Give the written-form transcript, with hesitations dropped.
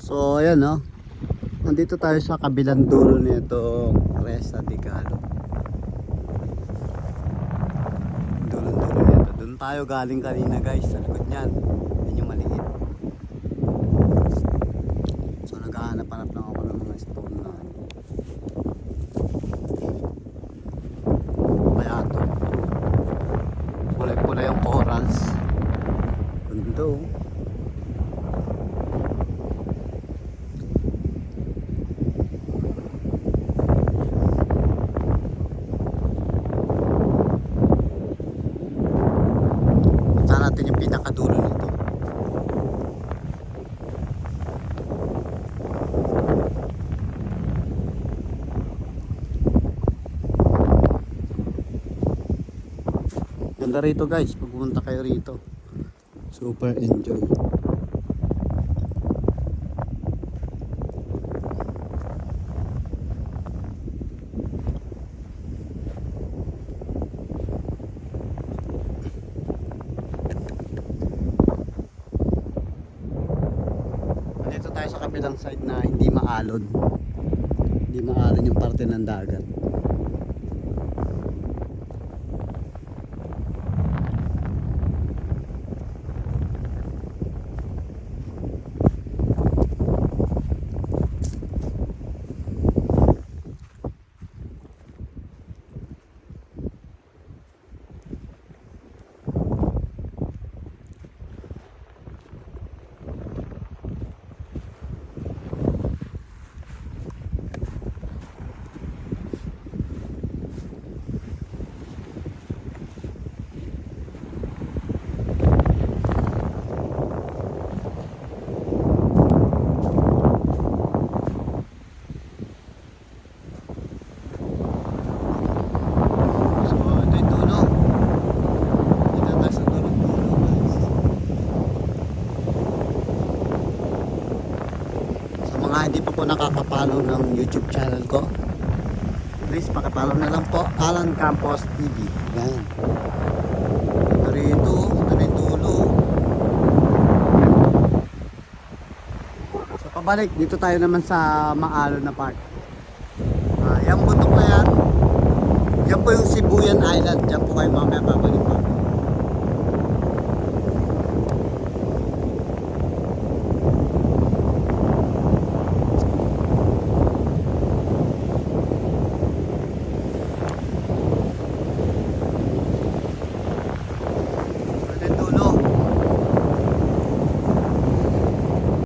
So ayan no. Nandito tayo sa kabilang dulo nito Resa de Galo. Dulo nito. Doon tayo galing kanina guys, sa likod niyan. Yan yung maliit. So naghahanap-hanap lang ako ng mga stone na kaya ito. Kulay-kulay yung corals. Ganda oh. Natin yung pinakadulo nito. Ganda rito guys, pag pumunta kayo rito, super enjoy. Dito tayo sa kabilang side na hindi maalon yung parte ng dagat. Hindi pa po nakakapollow ng YouTube channel ko, please pakipollow na lang po, Alan Campos TV. Yan. Dito rin dulo. So pabalik dito tayo naman sa maalon na part. Yung butok na yan po yung Sibuyan Island. Diyan po kayo mamaya babalik po.